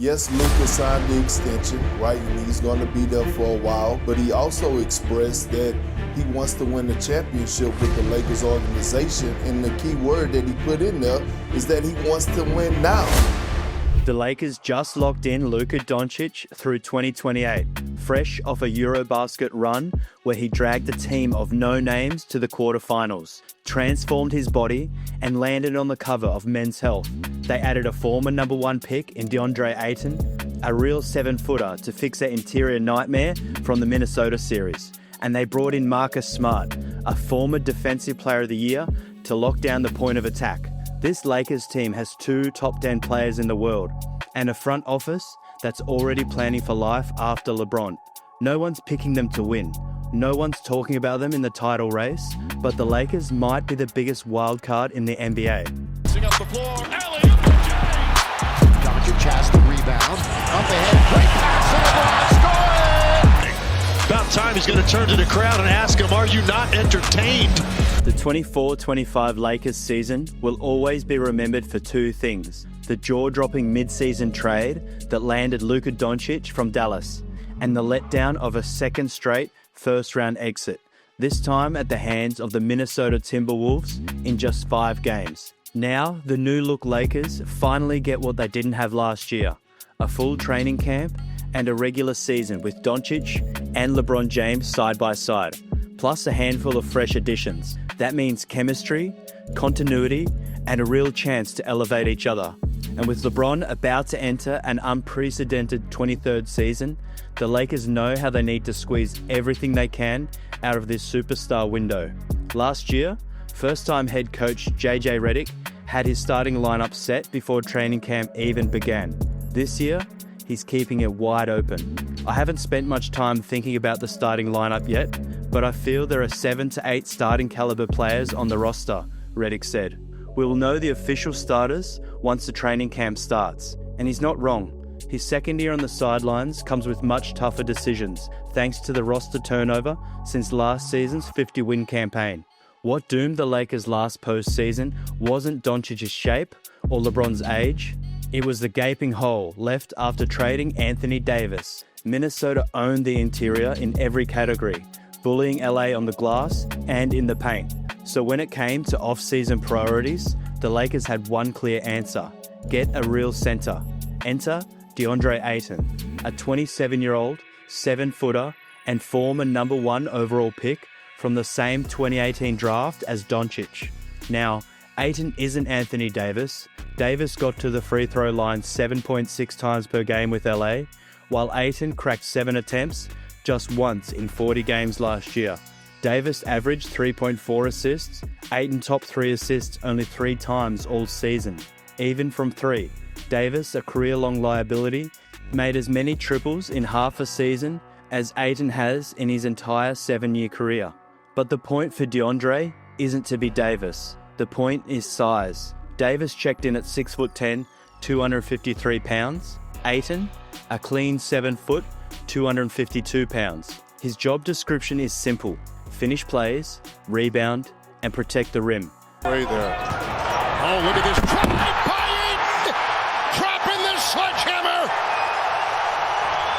Yes, Luka signed the extension, right, and he's going to be there for a while, but he also expressed that he wants to win the championship with the Lakers organization, and the key word that he put in there is that he wants to win now. The Lakers just locked in Luka Doncic through 2028, fresh off a Eurobasket run where he dragged a team of no names to the quarterfinals, transformed his body, and landed on the cover of Men's Health. They added a former #1 pick in Deandre Ayton, a real 7-footer to fix their interior nightmare from the Minnesota series. And they brought in Marcus Smart, a former Defensive Player of the Year, to lock down the point of attack. This Lakers team has 2 top 10 players in the world and a front office that's already planning for life after LeBron. No one's picking them to win. No one's talking about them in the title race, but the Lakers might be the biggest wild card in the NBA. Up the floor, alley-oop to James. Doncic has the rebound. Up ahead, great pass, and LeBron scoring! About time he's going to turn to the crowd and ask him, are you not entertained? The 24-25 Lakers season will always be remembered for 2 things. The jaw-dropping mid-season trade that landed Luka Doncic from Dallas, and the letdown of a second straight first-round exit, this time at the hands of the Minnesota Timberwolves in just 5 games. Now, the new-look Lakers finally get what they didn't have last year, a full training camp and a regular season with Doncic and LeBron James side by side, plus a handful of fresh additions. That means chemistry, continuity, and a real chance to elevate each other. And with LeBron about to enter an unprecedented 23rd season, the Lakers know how they need to squeeze everything they can out of this superstar window. Last year, first-time head coach JJ Redick had his starting lineup set before training camp even began. This year, he's keeping it wide open. I haven't spent much time thinking about the starting lineup yet, but I feel there are 7 to 8 starting caliber players on the roster, Redick said. We will know the official starters once the training camp starts. And he's not wrong. His second year on the sidelines comes with much tougher decisions, thanks to the roster turnover since last season's 50-win campaign. What doomed the Lakers last postseason wasn't Doncic's shape or LeBron's age. It was the gaping hole left after trading Anthony Davis. Minnesota owned the interior in every category, bullying LA on the glass and in the paint. So when it came to off-season priorities, the Lakers had one clear answer: get a real center. Enter Deandre Ayton, a 27-year-old, 7-footer, and former #1 overall pick from the same 2018 draft as Doncic. Now, Ayton isn't Anthony Davis. Davis got to the free throw line 7.6 times per game with LA, while Ayton cracked 7 attempts just once in 40 games last year. Davis averaged 3.4 assists, Ayton top 3 assists only 3 times all season, even from 3. Davis, a career-long liability, made as many triples in half a season as Ayton has in his entire 7-year career. But the point for Deandre isn't to be Davis. The point is size. Davis checked in at 6'10", 253 pounds. Ayton, a clean 7 foot, 252 pounds. His job description is simple: finish plays, rebound, and protect the rim. Right there. Oh, look at this try by Ayton! Dropping the sledgehammer!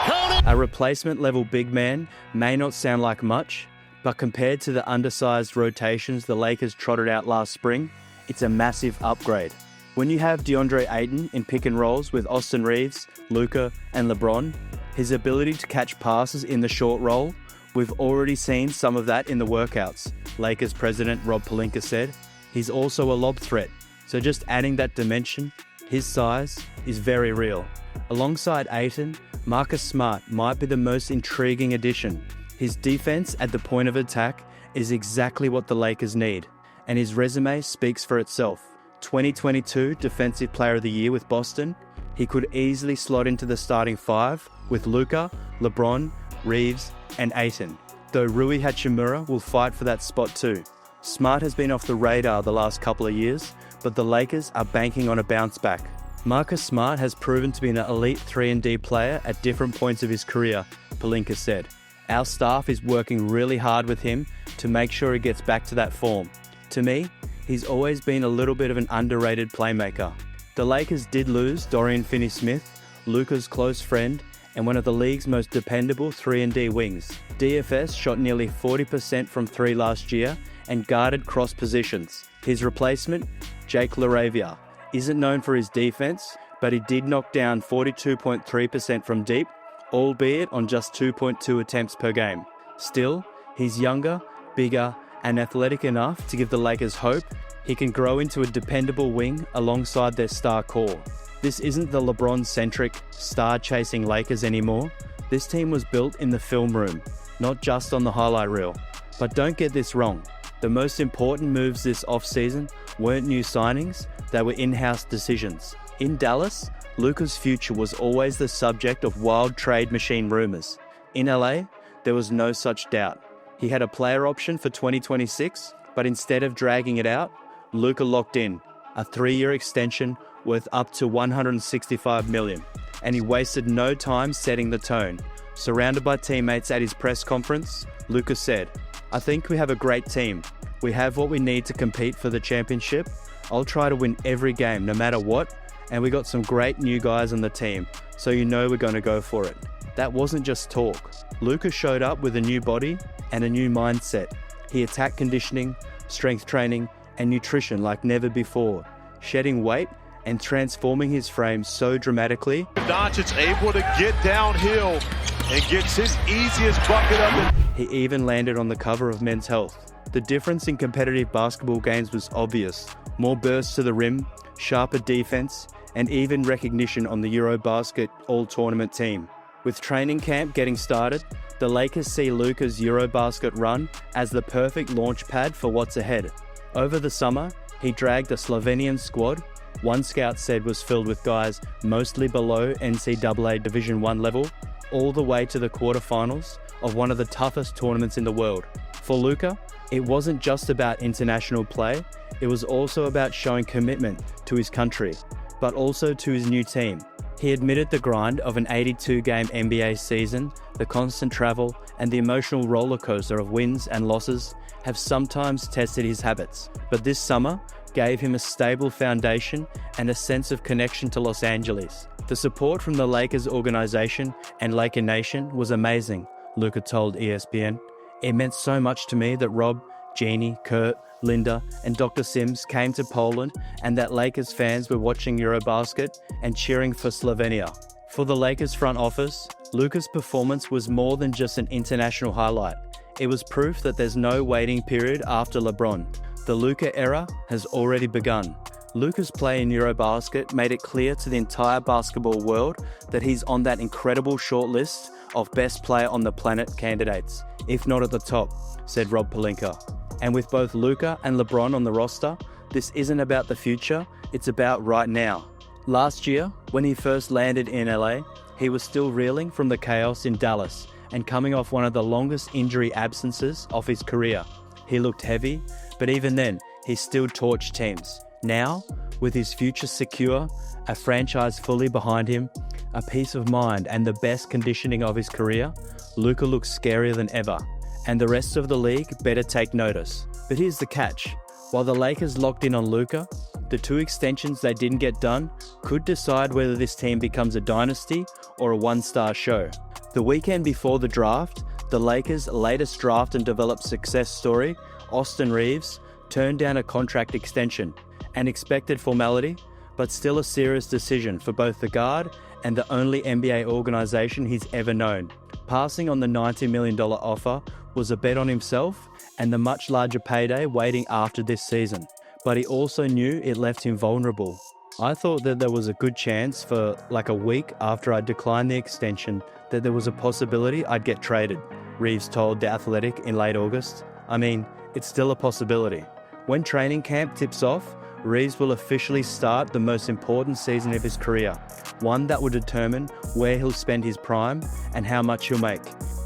Count it! A replacement-level big man may not sound like much, but compared to the undersized rotations the Lakers trotted out last spring, it's a massive upgrade. When you have Deandre Ayton in pick and rolls with Austin Reaves, Luka, and LeBron, his ability to catch passes in the short roll, we've already seen some of that in the workouts, Lakers president Rob Pelinka said. He's also a lob threat, so just adding that dimension, his size, is very real. Alongside Ayton, Marcus Smart might be the most intriguing addition. His defense at the point of attack is exactly what the Lakers need, and his resume speaks for itself. 2022 Defensive Player of the Year with Boston, he could easily slot into the starting 5 with Luka, LeBron, Reeves, and Ayton, though Rui Hachimura will fight for that spot too. Smart has been off the radar the last couple of years, but the Lakers are banking on a bounce back. Marcus Smart has proven to be an elite 3-and-D player at different points of his career, Pelinka said. Our staff is working really hard with him to make sure he gets back to that form. To me, he's always been a little bit of an underrated playmaker. The Lakers did lose Dorian Finney-Smith, Luka's close friend, and one of the league's most dependable 3-and-D wings. DFS shot nearly 40% from 3 last year and guarded cross positions. His replacement, Jake LaRavia, isn't known for his defense, but he did knock down 42.3% from deep, albeit on just 2.2 attempts per game. Still, he's younger, bigger, and athletic enough to give the Lakers hope he can grow into a dependable wing alongside their star core. This isn't the LeBron-centric, star-chasing Lakers anymore. This team was built in the film room, not just on the highlight reel. But don't get this wrong. The most important moves this offseason weren't new signings, they were in-house decisions. In Dallas, Luka's future was always the subject of wild trade machine rumors. In LA, there was no such doubt. He had a player option for 2026, but instead of dragging it out, Luka locked in a 3-year extension worth up to $165 million, and he wasted no time setting the tone. Surrounded by teammates at his press conference, Luka said, "I think we have a great team. We have what we need to compete for the championship. I'll try to win every game no matter what, and we got some great new guys on the team, so you know we're going to go for it." That wasn't just talk. Luka showed up with a new body and a new mindset. He attacked conditioning, strength training, and nutrition like never before, shedding weight and transforming his frame so dramatically. Doncic able to get downhill and gets his easiest bucket of it. He even landed on the cover of Men's Health. The difference in competitive basketball games was obvious. More bursts to the rim, sharper defense, and even recognition on the Eurobasket All-Tournament team. With training camp getting started, the Lakers see Luka's Eurobasket run as the perfect launch pad for what's ahead. Over the summer, he dragged a Slovenian squad one scout said was filled with guys mostly below NCAA Division I level, all the way to the quarterfinals of one of the toughest tournaments in the world. For Luka, it wasn't just about international play, it was also about showing commitment to his country, but also to his new team. He admitted the grind of an 82-game NBA season, the constant travel, and the emotional rollercoaster of wins and losses have sometimes tested his habits. But this summer gave him a stable foundation and a sense of connection to Los Angeles. The support from the Lakers organization and Laker Nation was amazing, Luka told ESPN. It meant so much to me that Rob, Jeannie, Kurt, Linda, and Dr. Sims came to Poland and that Lakers fans were watching Eurobasket and cheering for Slovenia. For the Lakers front office, Luka's performance was more than just an international highlight. It was proof that there's no waiting period after LeBron. The Luka era has already begun. Luka's play in Eurobasket made it clear to the entire basketball world that he's on that incredible short list of best player on the planet candidates, if not at the top, said Rob Pelinka. And with both Luka and LeBron on the roster, this isn't about the future, it's about right now. Last year, when he first landed in LA, he was still reeling from the chaos in Dallas and coming off one of the longest injury absences of his career. He looked heavy, but even then, he still torched teams. Now, with his future secure, a franchise fully behind him, a peace of mind and the best conditioning of his career, Luka looks scarier than ever. And the rest of the league better take notice. But here's the catch. While the Lakers locked in on Luka, the 2 extensions they didn't get done could decide whether this team becomes a dynasty or a one-star show. The weekend before the draft, the Lakers' latest draft and developed success story, Austin Reaves, turned down a contract extension, an expected formality, but still a serious decision for both the guard and the only NBA organization he's ever known. Passing on the $90 million offer was a bet on himself and the much larger payday waiting after this season. But he also knew it left him vulnerable. I thought that there was a good chance for like a week after I declined the extension that there was a possibility I'd get traded, Reeves told The Athletic in late August. I mean, it's still a possibility. When training camp tips off, Reeves will officially start the most important season of his career, one that will determine where he'll spend his prime and how much he'll make,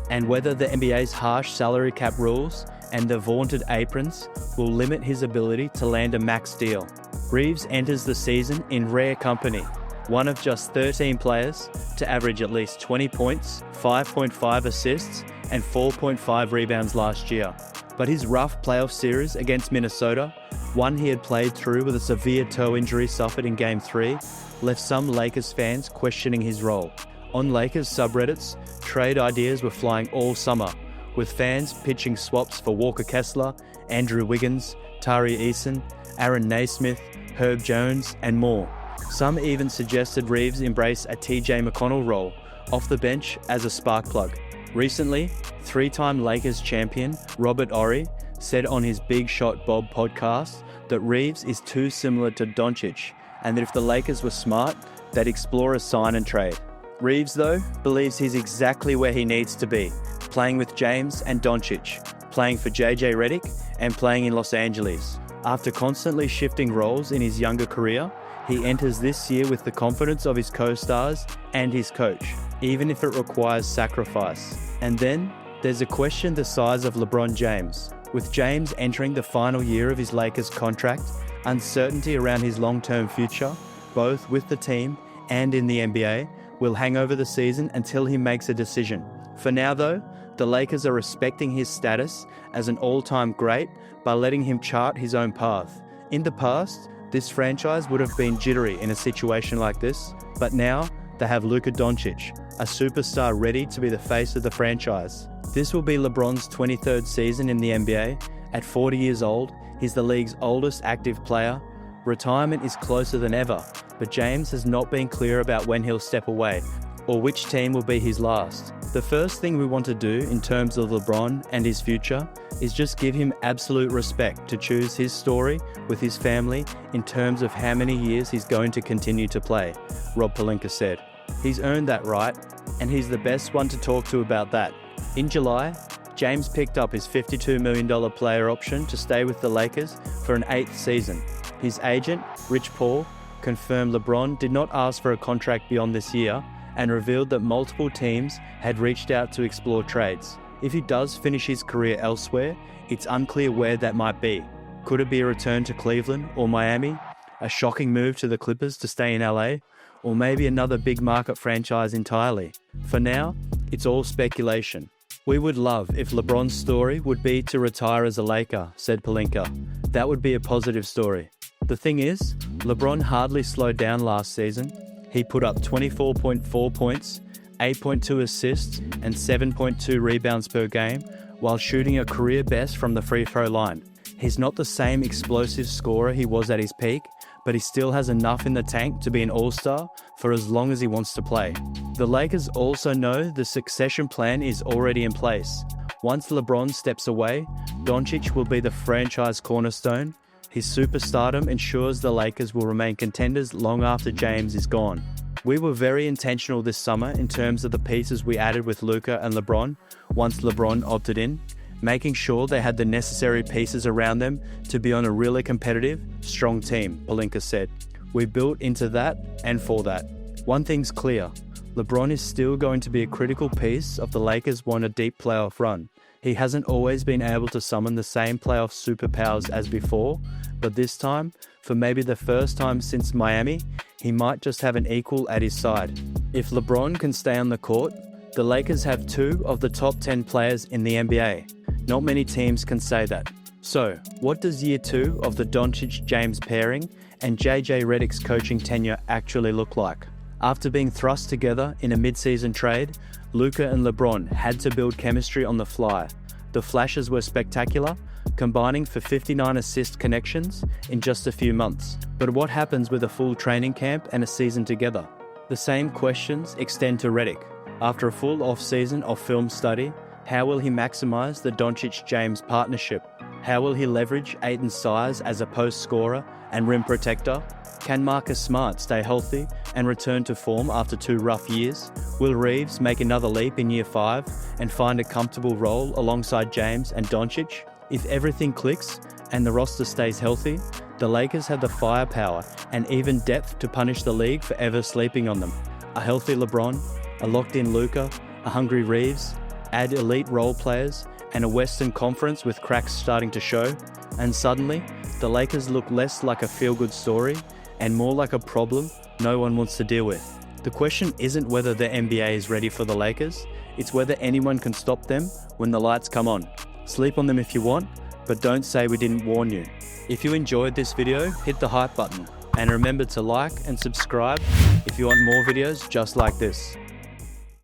and whether the NBA's harsh salary cap rules and the vaunted aprons will limit his ability to land a max deal. Reeves enters the season in rare company, one of just 13 players to average at least 20 points, 5.5 assists, and 4.5 rebounds last year. But his rough playoff series against Minnesota One he had played through with a severe toe injury suffered in Game 3 left some Lakers fans questioning his role. On Lakers subreddits, trade ideas were flying all summer, with fans pitching swaps for Walker Kessler, Andrew Wiggins, Tari Eason, Aaron Naismith, Herb Jones, and more. Some even suggested Reeves embrace a TJ McConnell role off the bench as a spark plug. Recently, three-time Lakers champion Robert Horry said on his Big Shot Bob podcast that Reeves is too similar to Doncic, and that if the Lakers were smart, they'd explore a sign and trade. Reeves, though, believes he's exactly where he needs to be, playing with James and Doncic, playing for JJ Redick, and playing in Los Angeles. After constantly shifting roles in his younger career, he enters this year with the confidence of his co-stars and his coach, even if it requires sacrifice. And then, there's a question the size of LeBron James. With James entering the final year of his Lakers contract, uncertainty around his long-term future, both with the team and in the NBA, will hang over the season until he makes a decision. For now though, the Lakers are respecting his status as an all-time great by letting him chart his own path. In the past, this franchise would have been jittery in a situation like this, but now they have Luka Doncic, a superstar ready to be the face of the franchise. This will be LeBron's 23rd season in the NBA. At 40 years old, he's the league's oldest active player. Retirement is closer than ever, but James has not been clear about when he'll step away or which team will be his last. The first thing we want to do in terms of LeBron and his future is just give him absolute respect to choose his story with his family in terms of how many years he's going to continue to play, Rob Pelinka said. He's earned that right, and he's the best one to talk to about that. In July, James picked up his $52 million player option to stay with the Lakers for an 8th season. His agent, Rich Paul, confirmed LeBron did not ask for a contract beyond this year and revealed that multiple teams had reached out to explore trades. If he does finish his career elsewhere, it's unclear where that might be. Could it be a return to Cleveland or Miami? A shocking move to the Clippers to stay in LA? Or maybe another big market franchise entirely? For now, it's all speculation. We would love if LeBron's story would be to retire as a Laker, said Pelinka. That would be a positive story. The thing is, LeBron hardly slowed down last season. He put up 24.4 points, 8.2 assists, and 7.2 rebounds per game, while shooting a career best from the free throw line. He's not the same explosive scorer he was at his peak, but he still has enough in the tank to be an all-star for as long as he wants to play. The Lakers also know the succession plan is already in place. Once LeBron steps away, Doncic will be the franchise cornerstone. His superstardom ensures the Lakers will remain contenders long after James is gone. We were very intentional this summer in terms of the pieces we added with Luka and LeBron once LeBron opted in, making sure they had the necessary pieces around them to be on a really competitive, strong team, Pelinka said. We built into that and for that. One thing's clear, LeBron is still going to be a critical piece of the Lakers want a deep playoff run. He hasn't always been able to summon the same playoff superpowers as before, but this time, for maybe the first time since Miami, he might just have an equal at his side. If LeBron can stay on the court, the Lakers have 2 of the top 10 players in the NBA. Not many teams can say that. So, what does year 2 of the Doncic-James pairing and JJ Redick's coaching tenure actually look like? After being thrust together in a mid-season trade, Luka and LeBron had to build chemistry on the fly. The flashes were spectacular, combining for 59 assist connections in just a few months. But what happens with a full training camp and a season together? The same questions extend to Redick. After a full off-season of film study, how will he maximize the Doncic-James partnership? How will he leverage Ayton's size as a post scorer and rim protector? Can Marcus Smart stay healthy and return to form after 2 rough years? Will Reeves make another leap in year 5 and find a comfortable role alongside James and Doncic? If everything clicks and the roster stays healthy, the Lakers have the firepower and even depth to punish the league for ever sleeping on them. A healthy LeBron, a locked-in Luka, a hungry Reeves, add elite role players, and a Western Conference with cracks starting to show, and suddenly, the Lakers look less like a feel-good story and more like a problem no one wants to deal with. The question isn't whether the NBA is ready for the Lakers, it's whether anyone can stop them when the lights come on. Sleep on them if you want, but don't say we didn't warn you. If you enjoyed this video, hit the hype button. And remember to like and subscribe if you want more videos just like this.